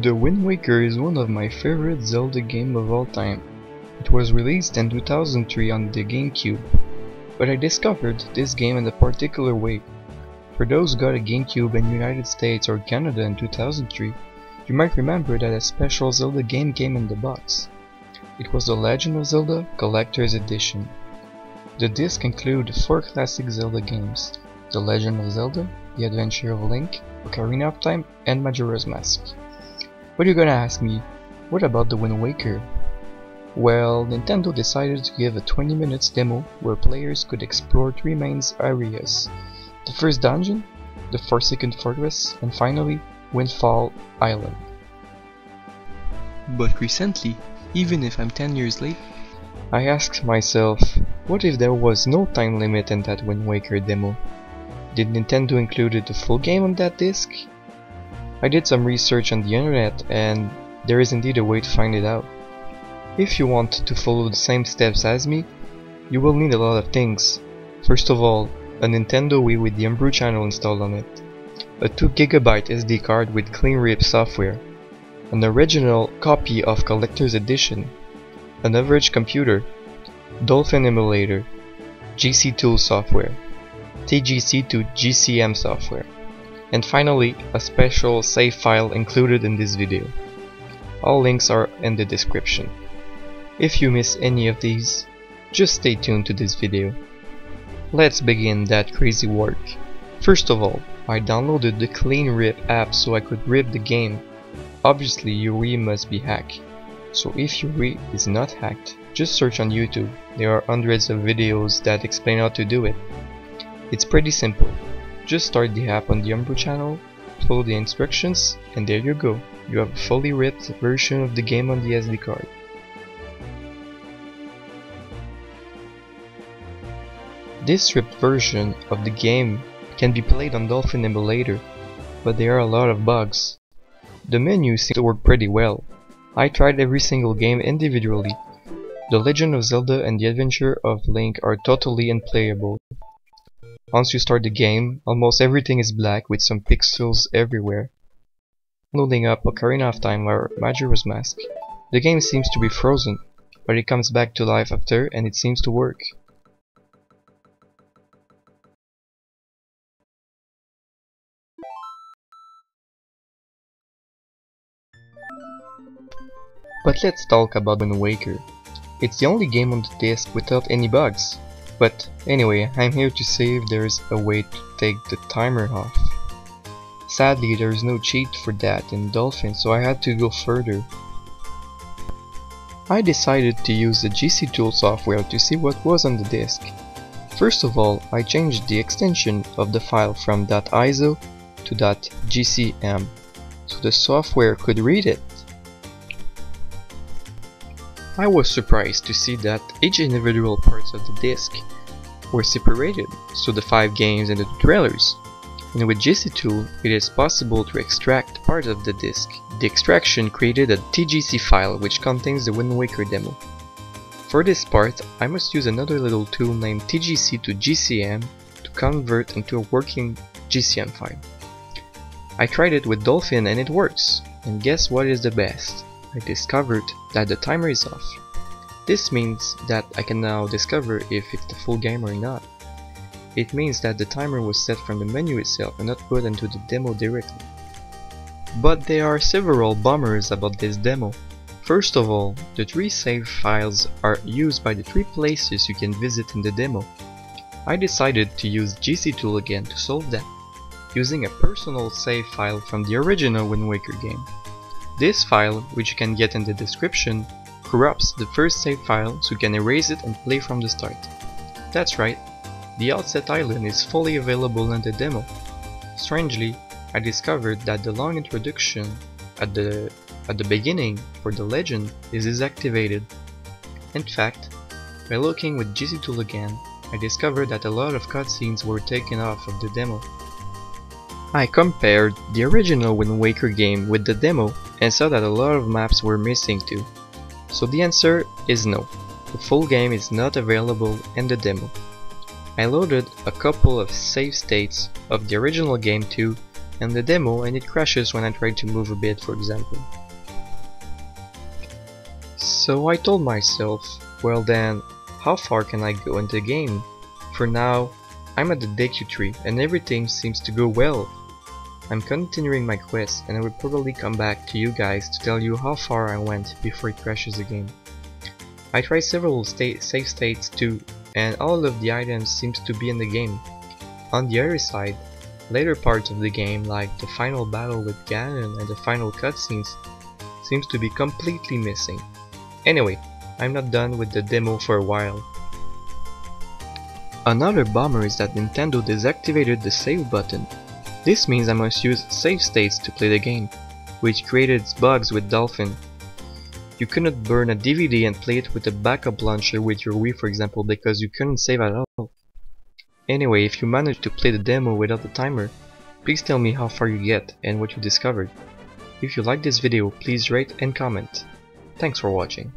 The Wind Waker is one of my favorite Zelda games of all time. It was released in 2003 on the GameCube, but I discovered this game in a particular way. For those who got a GameCube in United States or Canada in 2003, you might remember that a special Zelda game came in the box. It was the Legend of Zelda Collector's Edition. The disc included 4 classic Zelda games: The Legend of Zelda, The Adventure of Link, Ocarina of Time, and Majora's Mask. But you're gonna ask me, what about the Wind Waker? Well, Nintendo decided to give a 20 minutes demo where players could explore 3 main areas: the first dungeon, the Forsaken Fortress, and finally, Windfall Island. But recently, even if I'm 10 years late, I asked myself, what if there was no time limit in that Wind Waker demo? Did Nintendo include the full game on that disc? I did some research on the internet, and there is indeed a way to find it out. If you want to follow the same steps as me, you will need a lot of things. First of all, a Nintendo Wii with the Homebrew channel installed on it, a 2GB SD card with clean rip software, an original copy of Collector's Edition, an average computer, Dolphin emulator, GC Tool software, TGC to GCM software, and finally a special save file included in this video. All links are in the description. If you miss any of these, just stay tuned to this video. Let's begin that crazy work. First of all, I downloaded the Clean Rip app so I could rip the game. Obviously your Wii must be hacked, so if your Wii is not hacked, just search on YouTube. There are hundreds of videos that explain how to do it. It's pretty simple. Just start the app on the Homebrew channel, follow the instructions, and there you go. You have a fully ripped version of the game on the SD card. This ripped version of the game can be played on Dolphin emulator, but there are a lot of bugs. The menu seems to work pretty well. I tried every single game individually. The Legend of Zelda and The Adventure of Link are totally unplayable. Once you start the game, almost everything is black with some pixels everywhere. Loading up Ocarina of Time or Majora's Mask, the game seems to be frozen, but it comes back to life after and it seems to work. But let's talk about Wind Waker. It's the only game on the disc without any bugs. But anyway, I'm here to say if there's a way to take the timer off. Sadly, there is no cheat for that in Dolphin, so I had to go further. I decided to use the GC Tool software to see what was on the disc. First of all, I changed the extension of the file from .iso to .gcm, so the software could read it. I was surprised to see that each individual parts of the disc were separated, so the 5 games and the 2 trailers. And with GC Tool, it is possible to extract part of the disc. The extraction created a TGC file which contains the Wind Waker demo. For this part, I must use another little tool named TGC to GCM to convert into a working GCM file. I tried it with Dolphin and it works. And guess what is the best? I discovered that the timer is off. This means that I can now discover if it's the full game or not. It means that the timer was set from the menu itself and not put into the demo directly. But there are several bummers about this demo. First of all, the 3 save files are used by the 3 places you can visit in the demo. I decided to use GC Tool again to solve that, using a personal save file from the original Wind Waker game. This file, which you can get in the description, corrupts the first save file so you can erase it and play from the start. That's right, the Outset Island is fully available in the demo. Strangely, I discovered that the long introduction at the beginning for the legend is deactivated. In fact, by looking with GC Tool again, I discovered that a lot of cutscenes were taken off of the demo. I compared the original Wind Waker game with the demo and saw that a lot of maps were missing too. So the answer is no, the full game is not available in the demo. I loaded a couple of save states of the original game too, and the demo and it crashes when I try to move a bit, for example. So I told myself, well then, how far can I go in the game? For now, I'm at the Deku tree and everything seems to go well. I'm continuing my quest and I will probably come back to you guys to tell you how far I went before it crashes again. I tried several save states too, and all of the items seems to be in the game. On the other side, later parts of the game like the final battle with Ganon and the final cutscenes seems to be completely missing. Anyway, I'm not done with the demo for a while. Another bummer is that Nintendo deactivated the save button. This means I must use save states to play the game, which created bugs with Dolphin. You couldn't burn a DVD and play it with a backup launcher with your Wii, for example, because you couldn't save at all. Anyway, if you managed to play the demo without the timer, please tell me how far you get and what you discovered. If you liked this video, please rate and comment. Thanks for watching.